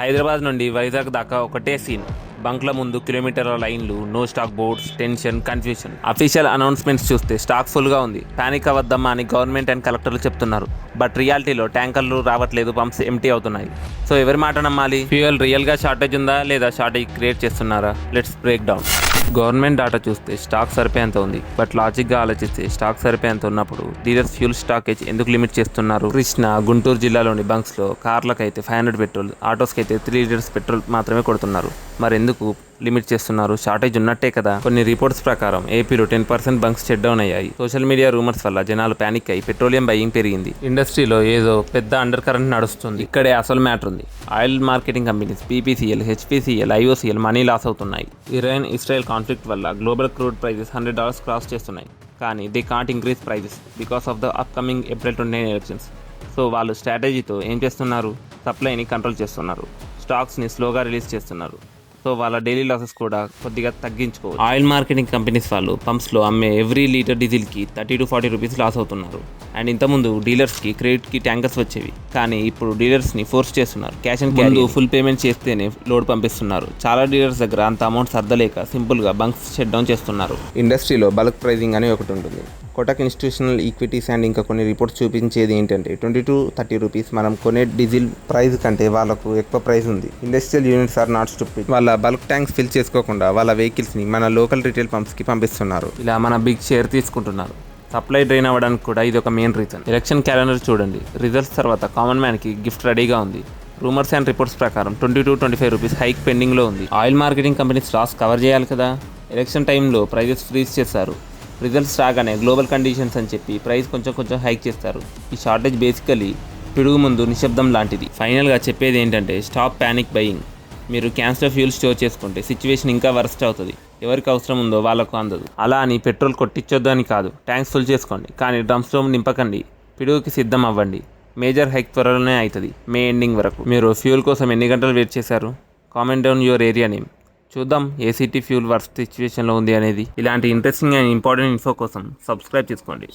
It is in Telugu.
హైదరాబాద్ నుండి వైజాగ్ దాకా ఒకటే సీన్. బంక్ల ముందు కిలోమీటర్ల లైన్లు, no stock boards, tension, confusion. Official announcements చూస్తే స్టాక్ ఫుల్గా ఉంది, పానిక్ అవ్వద్దమ్మా అని గవర్నమెంట్ అండ్ కలెక్టర్లు చెప్తున్నారు. బట్ రియాలిటీలో ట్యాంకర్లు రావట్లేదు, పంప్స్ ఎంటీ అవుతున్నాయి. సో ఎవరి మాట నమ్మాలి? ఫ్యూయల్ రియల్గా షార్టేజ్ ఉందా లేదా షార్టేజ్ క్రియేట్ చేస్తున్నారా? Let's break down. Government data చూస్తే స్టాక్ సరిపోయేంత ఉంది, బట్ లాజిక్గా ఆలోచిస్తే స్టాక్ సరిపోయేంత ఉన్నప్పుడు డీలర్స్ ఫ్యూల్ స్టాకేజ్ ఎందుకు లిమిట్ చేస్తున్నారు? కృష్ణా, గుంటూరు జిల్లాలోని బంక్స్లో కార్లకైతే 500 పెట్రోల్, ఆటోస్కి అయితే 3 లీటర్స్ పెట్రోల్ మాత్రమే కొడుతున్నారు. మరి ఎందుకు లిమిట్ చేస్తున్నారు? షార్టేజ్ ఉన్నట్టే కదా. కొన్ని రిపోర్ట్స్ ప్రకారం ఏపీలో 10% బంక్స్ షట్ డౌన్ అయ్యాయి. సోషల్ మీడియా రూమర్స్ వల్ల జనాలు ప్యానిక్ అయ్యి పెట్రోలియం బయింగ్ పెరిగింది. ఇండస్ట్రీలో ఏదో పెద్ద అండర్ కరెంట్ నడుస్తుంది. ఇక్కడే అసలు మ్యాటర్ ఉంది. Oil marketing companies BPCL, HPCL, IOCL money loss అవుతున్నాయి. ఇరాన్ ఇస్రాయల్ కాన్ఫ్లిక్ట్ వల్ల గ్లోబల్ క్రూడ్ ప్రైజెస్ $100 క్రాస్ చేస్తున్నాయి. కానీ they can't increase prices because of the upcoming April 29 elections. So వాళ్ళు స్ట్రాటజీతో ఏం చేస్తున్నారు? సప్లైని కంట్రోల్ చేస్తున్నారు, స్టాక్స్ని స్లోగా రిలీజ్ చేస్తున్నారు. సో వాళ్ళ డైలీ లాసెస్ కూడా కొద్దిగా తగ్గించుకోవచ్చు. ఆయిల్ మార్కెటింగ్ కంపెనీస్ వాళ్ళు పంప్స్లో అమ్మే ఎవ్రీ లీటర్ డీజిల్కి 30 to 40 రూపీస్ లాస్ అవుతున్నారు. అండ్ ఇంతకుముందు డీలర్స్కి క్రెడిట్కి ట్యాంకర్స్ వచ్చేవి, కానీ ఇప్పుడు డీలర్స్ని ఫోర్స్ చేస్తున్నారు. Cash and carry full payment చేస్తేనే లోడ్ పంపిస్తున్నారు. చాలా డీలర్స్ దగ్గర అంత అమౌంట్ సర్దలేక సింపుల్గా బంక్స్ షట్ డౌన్ చేస్తున్నారు. ఇండస్ట్రీలో బల్క్ ప్రైజింగ్ అని ఒకటి ఉంటుంది. కోటక్ ఇన్స్టిట్యూషనల్ ఈక్విటీస్ అండ్ ఇంకా కొన్ని రిపోర్ట్స్ చూపించేది ఏంటంటే 20 to 30 రూపీస్ మనం కొనే డీజిల్ ప్రైస్ కంటే వాళ్ళకు ఎక్కువ ప్రైస్ ఉంది. Industrial units are not stupid. వాళ్ళ బల్క్ ట్యాంక్స్ ఫిల్ చేసుకోకుండా వాళ్ళ వెహికల్స్ని మన లోకల్ రిటైల్ పంప్స్కి పంపిస్తున్నారు. ఇలా మన బిగ్ షేర్ తీసుకుంటున్నారు. సప్లై డ్రైన్ అవ్వడానికి కూడా ఇది ఒక మెయిన్ రీజన్. ఎలక్షన్ క్యాలెండర్ చూడండి. రిజల్ట్స్ తర్వాత కామన్ మ్యాన్కి గిఫ్ట్ రెడీగా ఉంది. రూమర్స్ అండ్ రిపోర్ట్స్ ప్రకారం 20 to 25 రూపీస్ హైక్ పెండింగ్లో ఉంది. Oil marketing companies loss cover చేయాలి కదా. ఎలక్షన్ టైంలో ప్రైజెస్ ఫ్రీజ్ చేశారు. రిజల్ట్స్ రాగానే గ్లోబల్ కండిషన్స్ అని చెప్పి ప్రైస్ కొంచెం హైక్ చేస్తారు. ఈ షార్టేజ్ బేసికలీ పిడుగు ముందు నిశ్శబ్దం లాంటిది. ఫైనల్గా చెప్పేది ఏంటంటే స్టాప్ ప్యానిక్ బయింగ్. మీరు క్యాన్స్లో ఫ్యూల్ స్టోర్ చేసుకుంటే సిచ్యువేషన్ ఇంకా వరస్ట్ అవుతుంది. ఎవరికి అవసరం ఉందో వాళ్ళకు అందదు. అలా అని పెట్రోల్ కొట్టించొద్దు అని కాదు, ట్యాంక్స్ ఫుల్ చేసుకోండి, కానీ డ్రమ్స్లో నింపకండి. పిడుగుకి సిద్ధం అవ్వండి. మేజర్ హైక్ త్వరలోనే అవుతుంది, మే ఎండింగ్ వరకు. మీరు ఫ్యూల్ కోసం ఎన్ని గంటలు వెయిట్ చేశారు? Comment down your area name. చూద్దాం ఏ సిటీ ఫ్యూల్ వర్స్ట్ సిచ్యువేషన్లో ఉంది అనేది. ఇలాంటి ఇంట్రెస్టింగ్ అండ్ ఇంపార్టెంట్ ఇన్ఫో కోసం సబ్స్క్రైబ్ చేసుకోండి.